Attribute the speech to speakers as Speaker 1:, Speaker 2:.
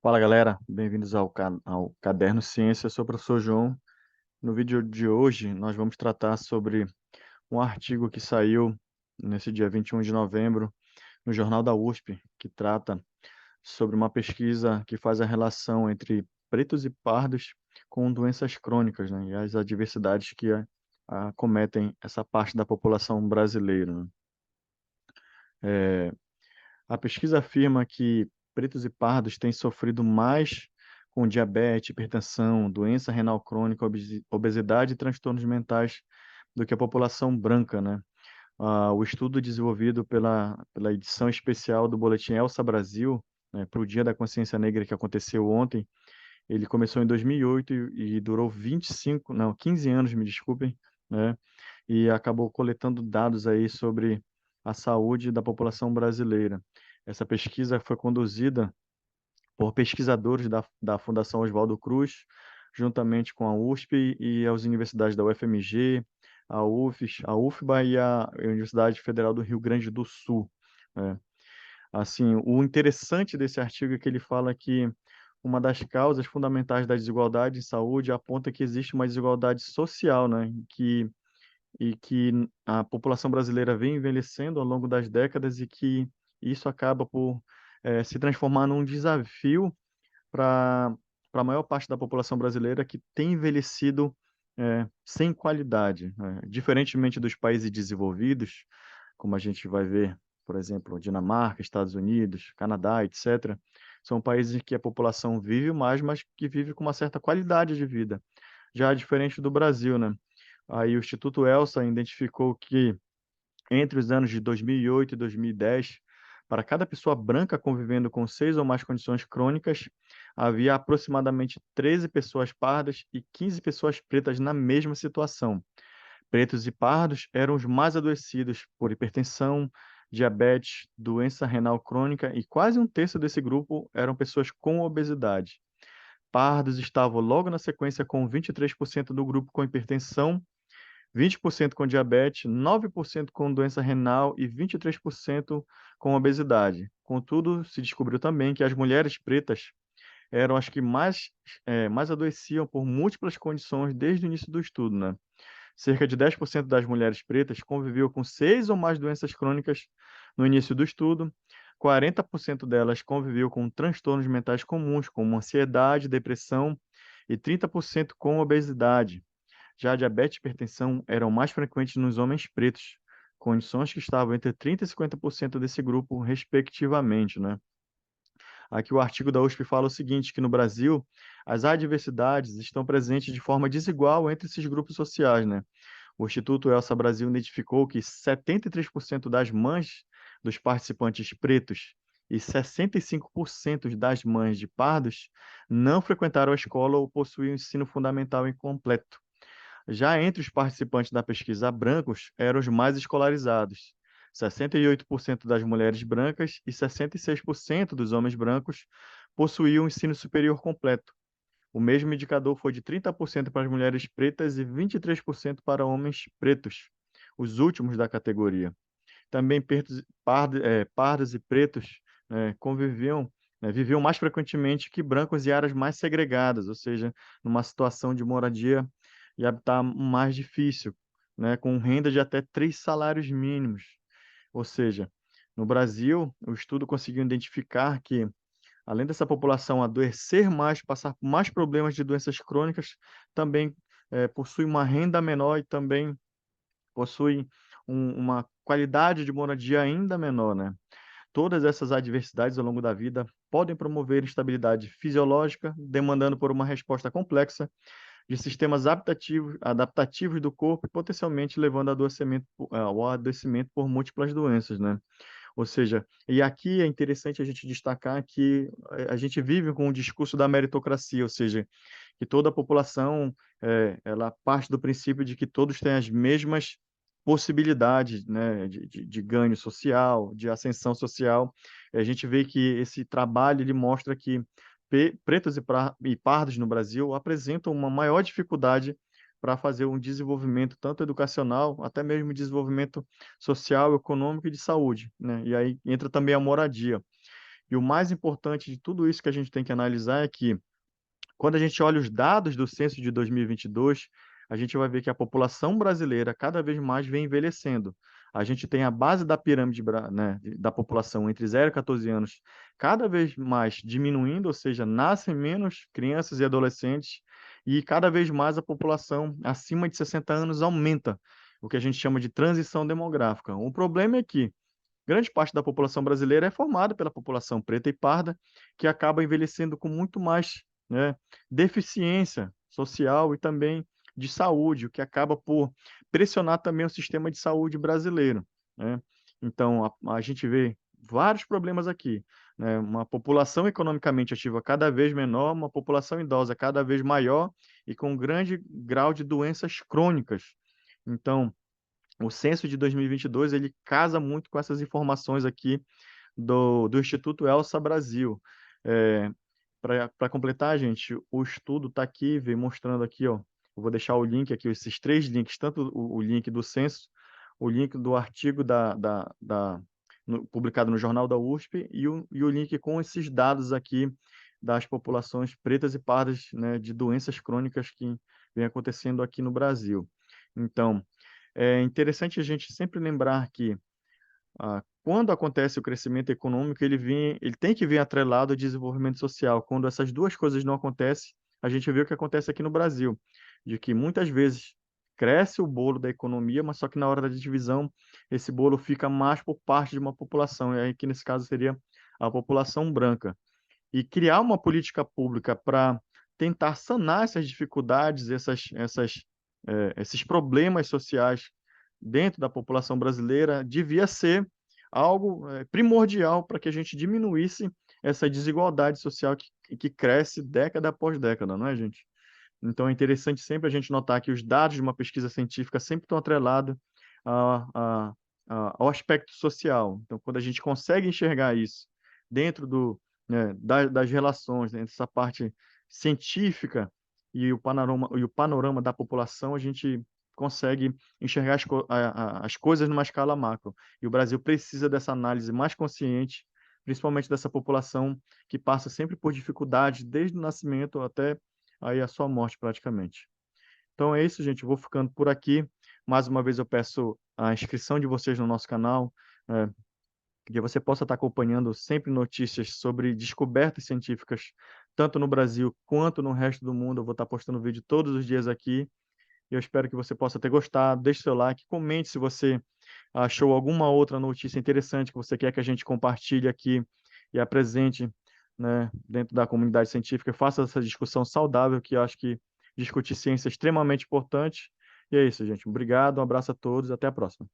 Speaker 1: Fala galera, bem-vindos ao Caderno Ciência. Eu sou o professor João. No vídeo de hoje, nós vamos tratar sobre um artigo que saiu nesse dia 21 de novembro no Jornal da USP, que trata sobre uma pesquisa que faz a relação entre pretos e pardos com doenças crônicas, né, e as adversidades que acometem essa parte da população brasileira, né. A pesquisa afirma que pretos e pardos têm sofrido mais com diabetes, hipertensão, doença renal crônica, obesidade e transtornos mentais do que a população branca, né? O estudo desenvolvido pela edição especial do Boletim Elsa Brasil, né, para o Dia da Consciência Negra que aconteceu ontem, ele começou em 2008 e durou 15 anos, me desculpem, né? E acabou coletando dados aí sobre a saúde da população brasileira. Essa pesquisa foi conduzida por pesquisadores da Fundação Oswaldo Cruz, juntamente com a USP e as universidades da UFMG, a UFES, a UFBA e a Universidade Federal do Rio Grande do Sul, né? Assim, o interessante desse artigo é que ele fala que uma das causas fundamentais da desigualdade em saúde aponta que existe uma desigualdade social, né, que a população brasileira vem envelhecendo ao longo das décadas e que isso acaba por se transformar num desafio para a maior parte da população brasileira que tem envelhecido sem qualidade, né? Diferentemente dos países desenvolvidos, como a gente vai ver, por exemplo, Dinamarca, Estados Unidos, Canadá, etc., são países em que a população vive mais, mas que vive com uma certa qualidade de vida. Já diferente do Brasil, né? Aí o Instituto Elsa identificou que entre os anos de 2008 e 2010, para cada pessoa branca convivendo com 6 ou mais condições crônicas, havia aproximadamente 13 pessoas pardas e 15 pessoas pretas na mesma situação. Pretos e pardos eram os mais adoecidos por hipertensão, diabetes, doença renal crônica e quase um terço desse grupo eram pessoas com obesidade. Pardos estavam logo na sequência com 23% do grupo com hipertensão, 20% com diabetes, 9% com doença renal e 23% com obesidade. Contudo, se descobriu também que as mulheres pretas eram as que mais adoeciam por múltiplas condições desde o início do estudo, né? Cerca de 10% das mulheres pretas conviviam com 6 ou mais doenças crônicas no início do estudo, 40% delas conviviam com transtornos mentais comuns, como ansiedade, depressão, e 30% com obesidade. Já a diabetes e hipertensão eram mais frequentes nos homens pretos, condições que estavam entre 30% e 50% desse grupo, respectivamente, né? Aqui o artigo da USP fala o seguinte, que no Brasil as adversidades estão presentes de forma desigual entre esses grupos sociais, né? O Instituto Elsa Brasil identificou que 73% das mães dos participantes pretos e 65% das mães de pardos não frequentaram a escola ou possuíam ensino fundamental incompleto. Já entre os participantes da pesquisa brancos, eram os mais escolarizados. 68% das mulheres brancas e 66% dos homens brancos possuíam ensino superior completo. O mesmo indicador foi de 30% para as mulheres pretas e 23% para homens pretos, os últimos da categoria. Também pardos e pretos viviam mais frequentemente que brancos em áreas mais segregadas, ou seja, numa situação de moradia e habitar mais difícil, né, com renda de até 3 salários mínimos. Ou seja, no Brasil, o estudo conseguiu identificar que, além dessa população adoecer mais, passar por mais problemas de doenças crônicas, também possui uma renda menor e também possui uma qualidade de moradia ainda menor, né? Todas essas adversidades ao longo da vida podem promover instabilidade fisiológica, demandando por uma resposta complexa de sistemas adaptativos do corpo e potencialmente levando ao adoecimento por múltiplas doenças, né? Ou seja, e aqui é interessante a gente destacar que a gente vive com o discurso da meritocracia, ou seja, que toda a população ela parte do princípio de que todos têm as mesmas possibilidades, né, de ganho social, de ascensão social. A gente vê que esse trabalho ele mostra que pretos e pardos no Brasil apresentam uma maior dificuldade para fazer um desenvolvimento tanto educacional, até mesmo desenvolvimento social, econômico e de saúde, né? E aí entra também a moradia. E o mais importante de tudo isso que a gente tem que analisar é que, quando a gente olha os dados do censo de 2022, a gente vai ver que a população brasileira cada vez mais vem envelhecendo. A gente tem a base da pirâmide, né, da população entre 0 e 14 anos cada vez mais diminuindo, ou seja, nascem menos crianças e adolescentes, e cada vez mais a população acima de 60 anos aumenta, o que a gente chama de transição demográfica. O problema é que grande parte da população brasileira é formada pela população preta e parda, que acaba envelhecendo com muito mais, né, deficiência social e também de saúde, o que acaba por pressionar também o sistema de saúde brasileiro, né? Então, a gente vê vários problemas aqui, né? Uma população economicamente ativa cada vez menor, uma população idosa cada vez maior e com um grande grau de doenças crônicas. Então, o censo de 2022 ele casa muito com essas informações aqui do Instituto Elsa Brasil. É, para completar, gente, o estudo está aqui, vem mostrando aqui, ó. Eu vou deixar o link aqui, esses três links, tanto o link do censo, o link do artigo publicado no Jornal da USP e o link com esses dados aqui das populações pretas e pardas, né, de doenças crônicas que vem acontecendo aqui no Brasil. Então, é interessante a gente sempre lembrar que, quando acontece o crescimento econômico, ele tem que vir atrelado ao desenvolvimento social. Quando essas duas coisas não acontecem, a gente vê o que acontece aqui no Brasil, de que muitas vezes cresce o bolo da economia, mas só que na hora da divisão, esse bolo fica mais por parte de uma população, e aí que nesse caso seria a população branca. E criar uma política pública para tentar sanar essas dificuldades, esses problemas sociais dentro da população brasileira devia ser algo primordial para que a gente diminuísse essa desigualdade social que cresce década após década, não é, gente? Então é interessante sempre a gente notar que os dados de uma pesquisa científica sempre estão atrelados a, a, ao aspecto social. Então, quando a gente consegue enxergar isso dentro né, das relações, dentro dessa parte científica e o panorama da população, a gente consegue enxergar as coisas numa escala macro. E o Brasil precisa dessa análise mais consciente, principalmente dessa população que passa sempre por dificuldades desde o nascimento até aí a sua morte praticamente. Então é isso, gente. Eu vou ficando por aqui. Mais uma vez eu peço a inscrição de vocês no nosso canal, é, que você possa estar acompanhando sempre notícias sobre descobertas científicas, tanto no Brasil quanto no resto do mundo. Eu vou estar postando vídeo todos os dias aqui. Eu espero que você possa ter gostado. Deixe seu like, comente se você achou alguma outra notícia interessante que você quer que a gente compartilhe aqui e apresente, né, dentro da comunidade científica. Faça essa discussão saudável, que eu acho que discutir ciência é extremamente importante. E é isso, gente. Obrigado, um abraço a todos, até a próxima.